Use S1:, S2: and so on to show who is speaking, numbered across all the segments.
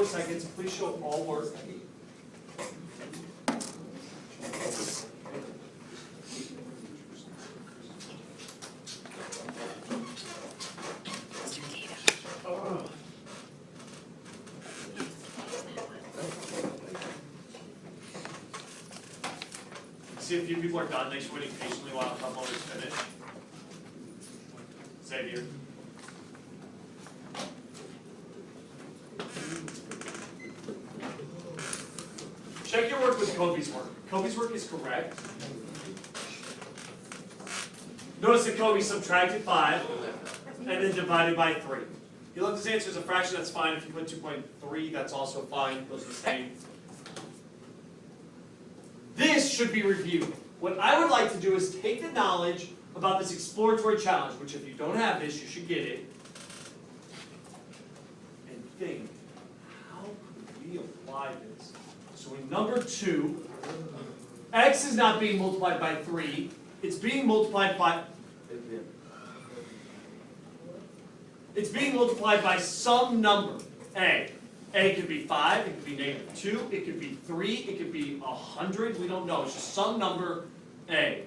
S1: more seconds. Please show all work. See a few people are done. Thanks for waiting patiently while a couple others finish. Xavier. Check your work with Kobe's work. Kobe's work is correct. Notice that Kobe subtracted 5 and then divided by 3. He looked his answer as a fraction, that's fine. If you put 2.3, that's also fine. Those are the same. This should be reviewed. What I would like to do is take the knowledge about this exploratory challenge, which if you don't have this, you should get it, and think, how could we apply this? So in number 2, x is not being multiplied by 3, it's being multiplied by some number, a. A could be 5, it could be -2, it could be 3, it could be 100, we don't know, it's just some number a.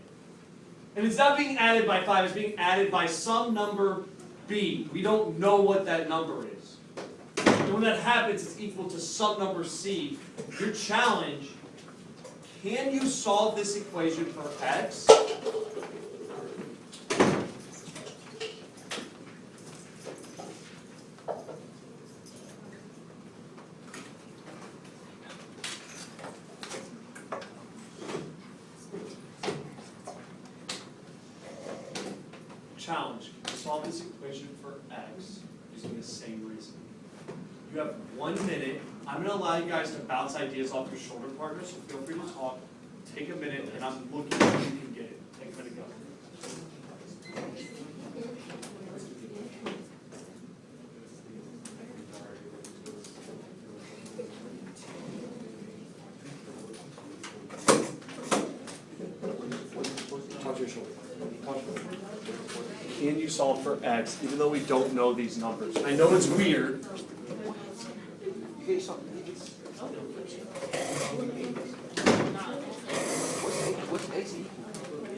S1: And it's not being added by 5, it's being added by some number b. We don't know what that number is. And when that happens, it's equal to some number c. Your challenge, can you solve this equation for x? Challenge, can you solve this equation for x using the same reasoning? You have 1 minute. I'm going to allow you guys to bounce ideas off your shoulder partners, so feel free to talk. Take a minute, and I'm looking if you can get it. Take a minute, go. Touch your shoulder. Can you solve for x, even though we don't know these numbers? I know it's weird. You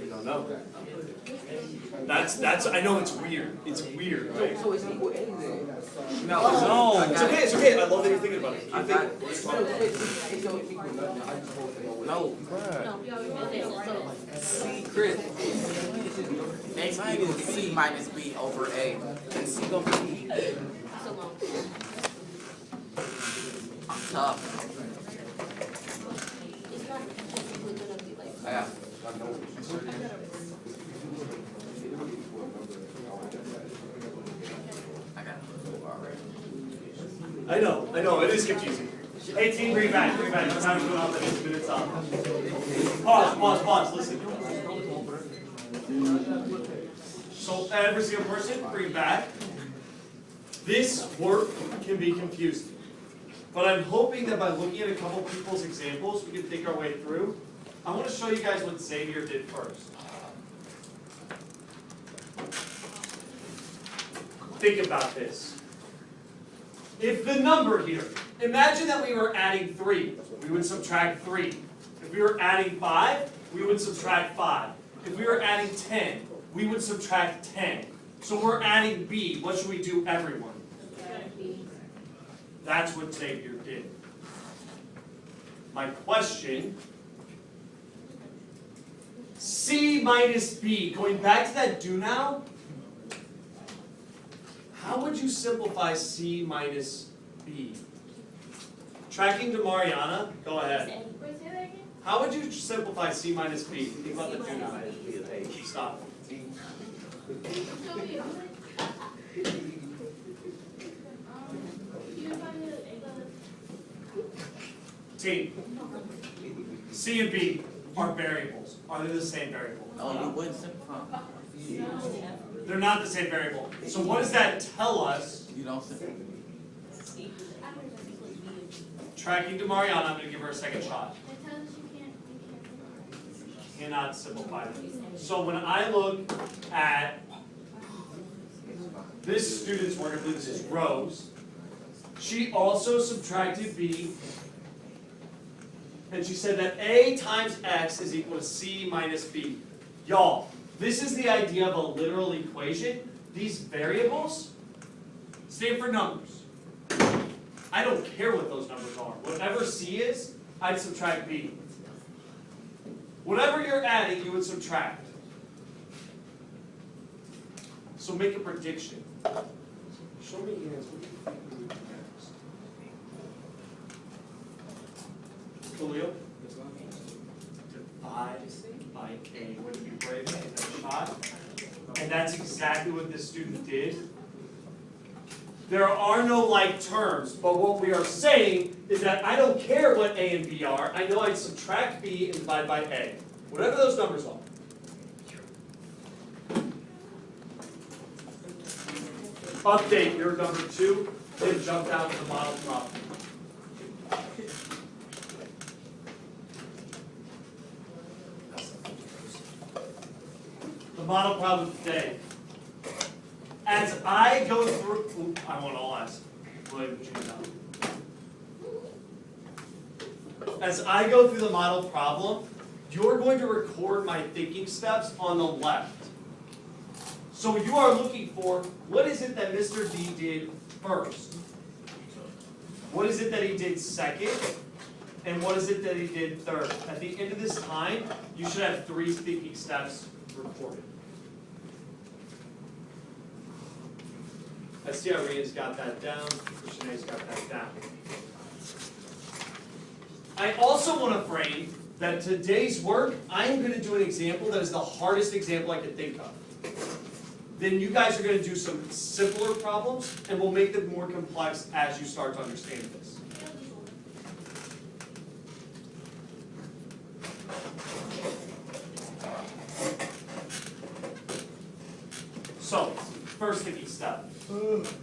S1: don't know. That's. I know it's weird. It's weird, right?
S2: So it's equal A then.
S1: No. It's okay. It's okay. I love that you're thinking about it.
S2: No. C, Chris. X equals C minus B over A. And C gonna be B. Tough. Yeah. I got it already. I know, it is confusing. 18, bring it back. The time's going on, the 8 minutes up. Pause, listen. So every single person, bring it back. This work can be confusing. But I'm hoping that by looking at a couple people's examples, we can think our way through. I want to show you guys what Xavier did first. Think about this. If the number here, imagine that we were adding 3, we would subtract 3. If we were adding 5, we would subtract 5. If we were adding 10, we would subtract 10. So we're adding b. What should we do, everyone? That's what Xavier did. My question, c minus b, going back to that do now, how would you simplify c minus b? Tracking to Mariana, go ahead. How would you simplify c minus b? Think about the do now. Stop. Team, c and b are variables. Are they the same variable? Oh, you wouldn't simplify.
S1: They're not the same variable. So what does that tell us?
S2: You don't simplify.
S1: Tracking to Mariana, I'm going to give her a second shot. Cannot simplify them. So when I look at this student's work, I believe this is Rose. She also subtracted b, and she said that a times x is equal to c minus b. Y'all, this is the idea of a literal equation. These variables stand for numbers. I don't care what those numbers are. Whatever c is, I'd subtract b. Whatever you're adding, you would subtract. So make a prediction. Show me hands. What do you think we would do next? Khalil? Divide by a. Would it be brave enough to take a shot? And that's exactly what this student did. There are no like terms, but what we are saying is that I don't care what a and b are. I know I'd subtract b and divide by a. Whatever those numbers are. Update your number 2, then jump down to the model problem. The model problem today. As I go through, I want all eyes. As I go through the model problem, you're going to record my thinking steps on the left. So you are looking for, what is it that Mr. D did first? What is it that he did second? And what is it that he did third? At the end of this time, you should have 3 thinking steps recorded. I see Irene's got that down, Shanae's got that down. I also want to frame that today's work, I'm going to do an example that is the hardest example I could think of. Then you guys are going to do some simpler problems, and we'll make them more complex as you start to understand this. So, first thinking step.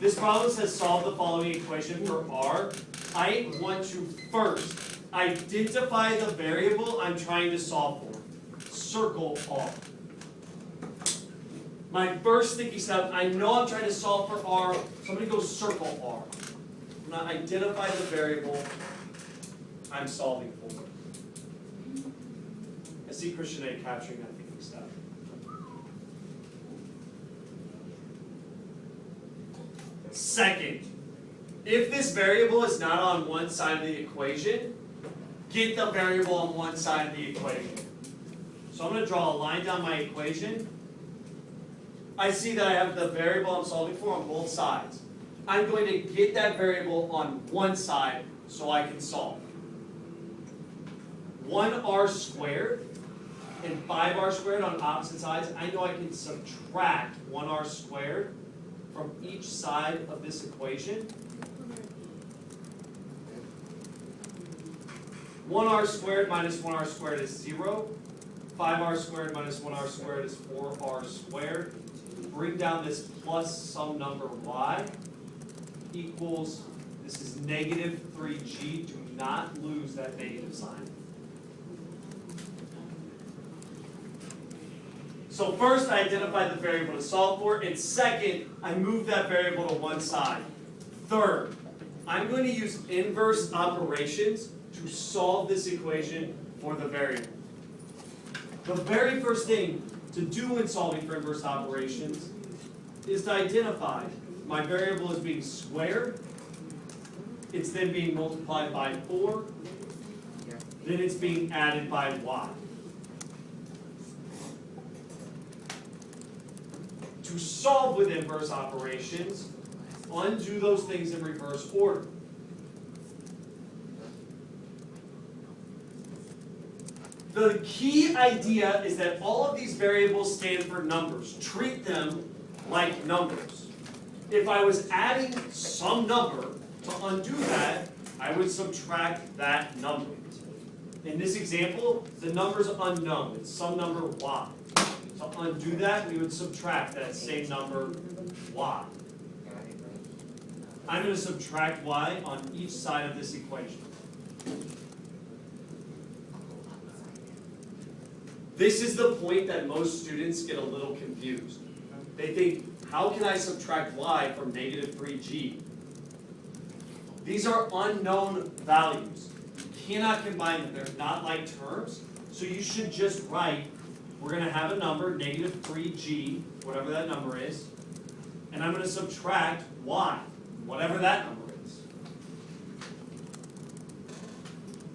S1: This problem says solve the following equation for r. I want to first identify the variable I'm trying to solve for. Circle r. My first thinking step, I know I'm trying to solve for r, so I'm going to go circle r. I'm going to identify the variable I'm solving for. I see Christian A capturing that thinking step. Second, if this variable is not on one side of the equation, get the variable on one side of the equation. So I'm going to draw a line down my equation. I see that I have the variable I'm solving for on both sides. I'm going to get that variable on one side so I can solve. 1r squared and 5r squared on opposite sides. I know I can subtract 1r squared from each side of this equation. 1r squared minus 1r squared is 0. 5r squared minus 1r squared is 4r squared. Bring down this plus some number y equals, this is negative 3g. Do not lose that negative sign. So first I identify the variable to solve for, and second, I move that variable to one side. Third, I'm going to use inverse operations to solve this equation for the variable. The very first thing to do when solving for inverse operations is to identify my variable is being squared, it's then being multiplied by 4, then it's being added by y. To solve with inverse operations, undo those things in reverse order. The key idea is that all of these variables stand for numbers. Treat them like numbers. If I was adding some number, to undo that, I would subtract that number. In this example, the number's unknown. It's some number y. To undo that, we would subtract that same number y. I'm going to subtract y on each side of this equation. This is the point that most students get a little confused. They think, how can I subtract y from negative 3g? These are unknown values. You cannot combine them. They're not like terms. So you should just write, we're going to have a number, negative 3g, whatever that number is, and I'm going to subtract y, whatever that number is.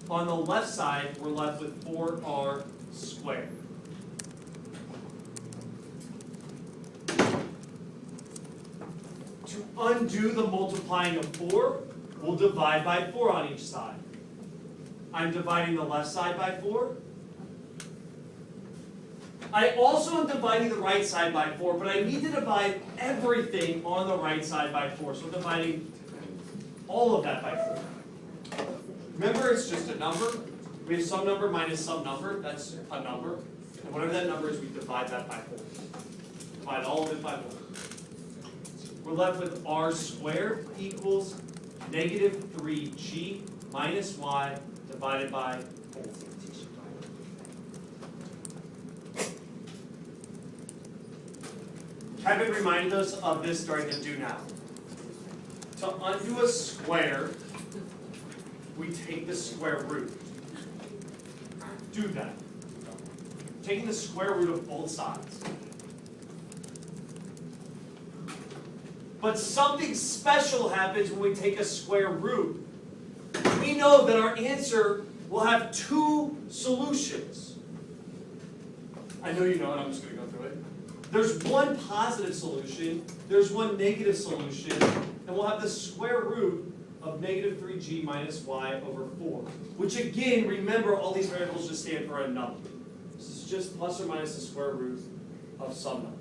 S1: On the left side, we're left with 4r squared. To undo the multiplying of 4, we'll divide by 4 on each side. I'm dividing the left side by 4. I also am dividing the right side by 4, but I need to divide everything on the right side by 4. So I'm dividing all of that by 4. Remember, it's just a number. We have some number minus some number. That's a number. And whatever that number is, we divide that by 4. Divide all of it by 4. We're left with r squared equals negative 3g minus y divided by 4. Kevin reminded us of this during the do now. To undo a square, we take the square root. Do that. Taking the square root of both sides. But something special happens when we take a square root. We know that our answer will have two solutions. I know you know it, I'm just going to go through it. There's one positive solution, there's one negative solution, and we'll have the square root of negative 3g minus y over 4. Which again, remember all these variables just stand for a number. This is just plus or minus the square root of some number.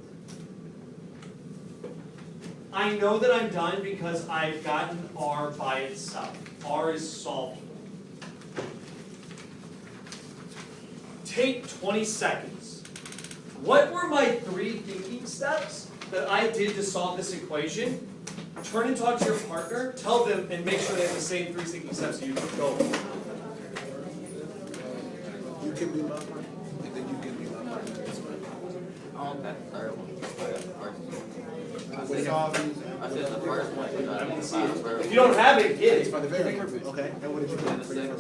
S1: I know that I'm done because I've gotten r by itself. R is solvable. Take 20 seconds. What were my 3 thinking steps that I did to solve this equation? Turn and talk to your partner, tell them, and make sure they have the same 3 thinking steps that you can go with.
S3: You give me my part, and then you give me my part.
S4: I don't got the third one.
S3: What solve these?
S4: I said the first one. I didn't see it.
S1: If you don't have it, get
S3: It's
S1: it.
S3: for the variable. Okay, and what did you do?
S4: And the second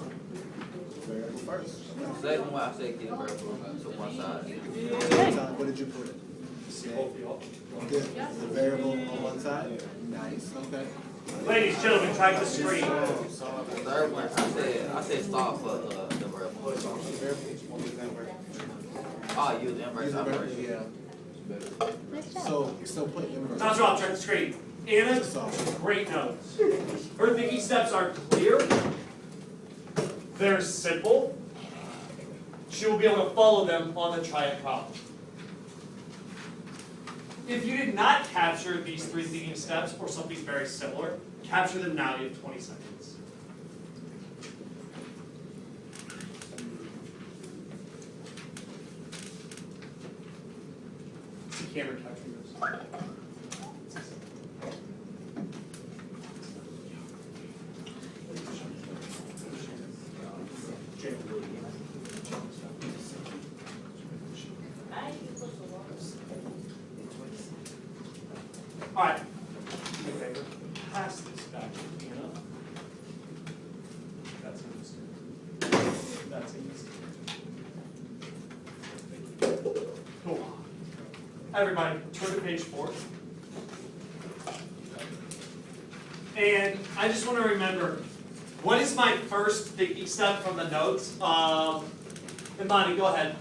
S3: Variable first.
S4: The second one, I said keep variable to one side.
S3: What did you put it? Good. The variable on one side? Nice, okay.
S1: Ladies and gentlemen, track the screen.
S4: The third one, I said stop for the variable. Oh, use the inverse
S3: Use the variable,
S4: operation.
S3: yeah. So put inverse.
S1: That's what I'll track the screen. Anna, great notes. Her thinking steps are clear. They're simple. She will be able to follow them on the try it problem. If you did not capture these 3 thinking steps or something very similar, capture them now. You have 20 seconds. Is the camera capturing this? All right. Okay, pass this back to Anna. That's a mistake. That's a mistake. Cool. Everybody, turn to page 4. And I just want to remember, what is my first thinking step from the notes? Imani, go ahead.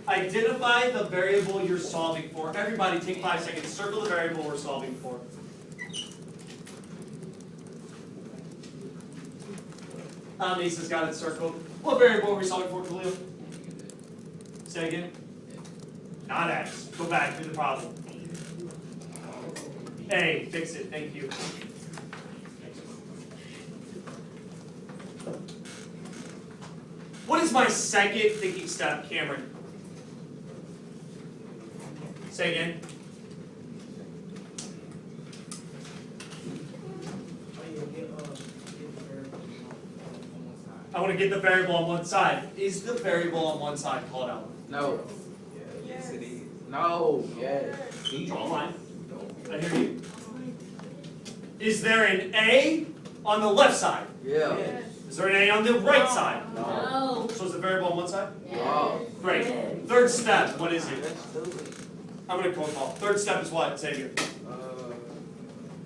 S1: Identify the variable you're solving for. Everybody take 5 seconds. Circle the variable we're solving for. Lisa's got it circled. What variable are we solving for, Khalil? Say again. Not X. Go back to the problem. A. Fix it. Thank you. What is my second thinking step, Cameron? Say again. I want to get the variable on one side. Is the variable on one side called out?
S4: No. Yes, it is. No. Yes.
S1: Draw a line. I hear you.
S2: Is there an A on the left side?
S4: Yeah.
S2: Is there an A on the right side?
S5: No.
S2: So is the variable on one side?
S4: Oh.
S2: Great. Third step, what is it?
S4: That's stupid.
S2: I'm gonna call. Third step is what, Xavier?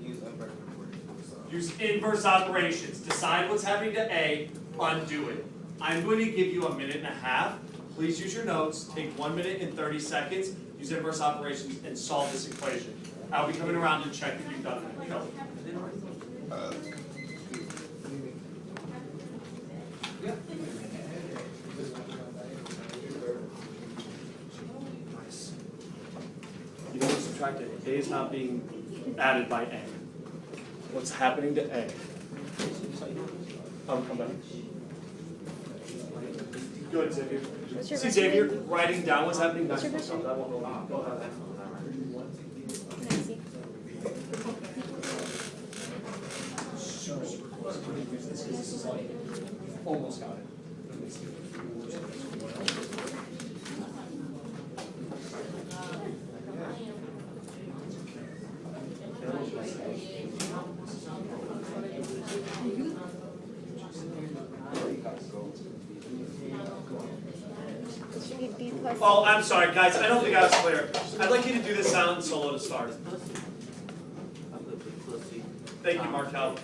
S4: Use inverse operations.
S2: Use inverse operations. Decide what's happening to A, undo it. I'm going to give you a minute and a half. Please use your notes. Take 1 minute and 30 seconds. Use inverse operations and solve this equation. I'll be coming around to check if you've done that. Go. You don't subtract it. A is not being added by A. What's happening to A? Come back. Good, Xavier.
S6: What's your
S2: See Xavier
S6: recipe?
S2: writing down what's happening.
S6: What's your
S2: Nice.
S6: recipe?
S2: That won't go. Go ahead.
S6: Can I see?
S2: This is like almost got it.
S6: It should be B plus.
S2: Oh, I'm sorry, guys. I don't think I was clear. I'd like you to do this sound solo to start. Thank you, Markel.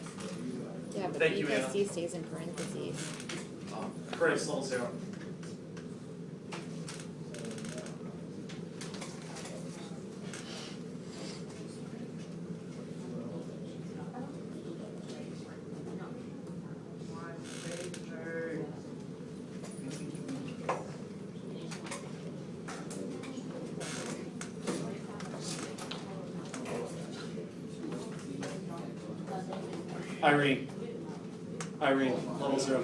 S6: Yeah, but
S2: Thank
S6: B
S2: you,
S6: plus
S2: Anna.
S6: C stays in parentheses.
S2: Chris, level 0. Irene, level 0.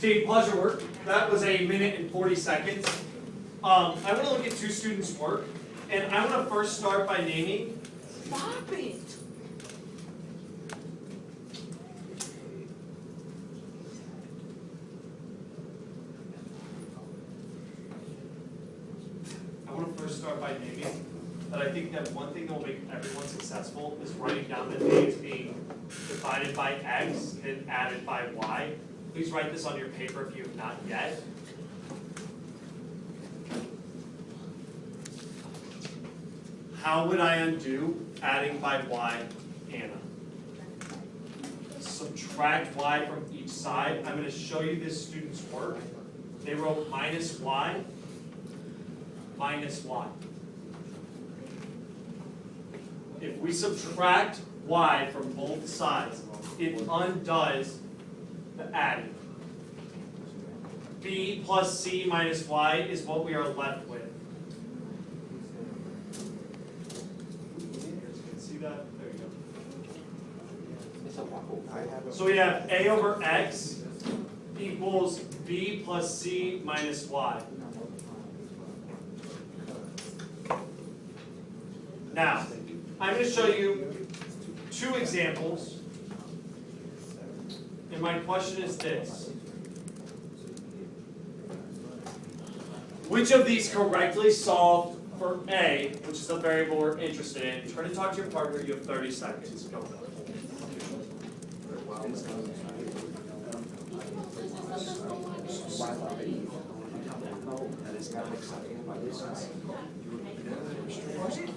S2: Team, pause your work. That was a minute and 40 seconds. I want to look at two students' work, and I want to first start by naming.
S5: Stop it.
S2: I want to first start by naming that I think that one thing that will make everyone successful is writing down that A is being divided by X and added by Y. Please write this on your paper if you have not yet. How would I undo adding by Y, Anna? Subtract Y from each side. I'm going to show you this student's work. They wrote minus Y, minus Y. If we subtract Y from both sides, it undoes the adding. B plus C minus Y is what we are left with. See that? There you go. So we have A over X equals B plus C minus Y. Now, I'm going to show you two examples. And my question is this. Which of these correctly solved for A, which is the variable we're interested in? Try to talk to your partner. You have 30 seconds. Go.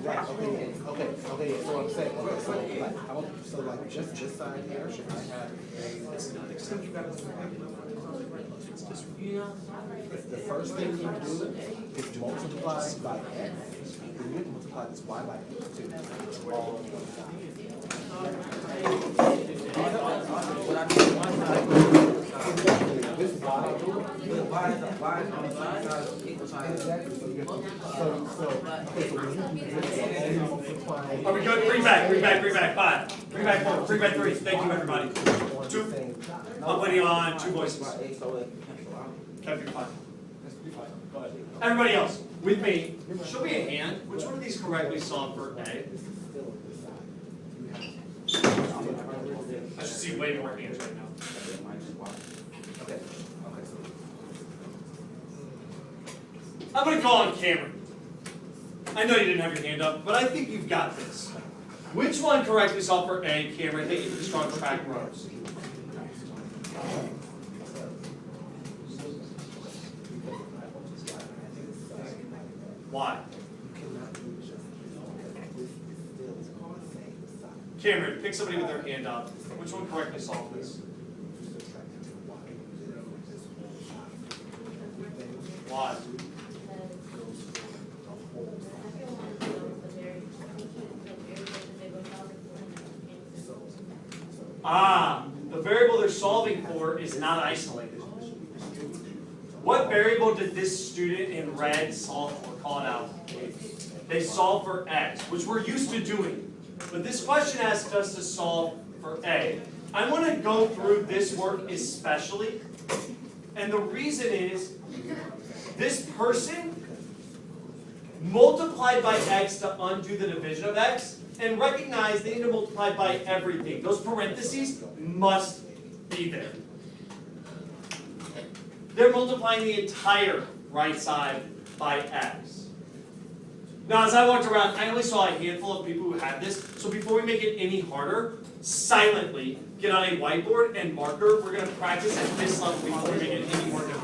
S3: Right, okay, so I'm saying, so like just this side here, should I have the first thing you do is multiply by X, then you multiply this Y by X too. This Y, exactly, so you okay, so when you do this, you're only multiplying.
S2: Are we good? Bring back. 5. Bring back 4. Bring back 3. Thank you, everybody. 2. I'm waiting on 2 voices. Kevin, you're fine. Go ahead. Everybody else, with me, show me a hand. Which one of these correctly solved for A? I should see way more hands right now.
S3: Okay,
S2: I'm gonna call on Cameron. I know you didn't have your hand up, but I think you've got this. Which one correctly solved for A, Cameron? I think you just on track rows. Why? Cameron, pick somebody with their hand up. Which one correctly solved this? Why? The variable they're solving for is not isolated. What variable did this student in red solve for? Call it out. They solved for x, which we're used to doing. But this question asked us to solve for a. I want to go through this work especially, and the reason is this person multiplied by x to undo the division of x, and recognize they need to multiply by everything. Those parentheses must be there. They're multiplying the entire right side by x. Now, as I walked around, I only saw a handful of people who had this, so before we make it any harder, silently get on a whiteboard and marker. We're going to practice at this level before we make it any more difficult.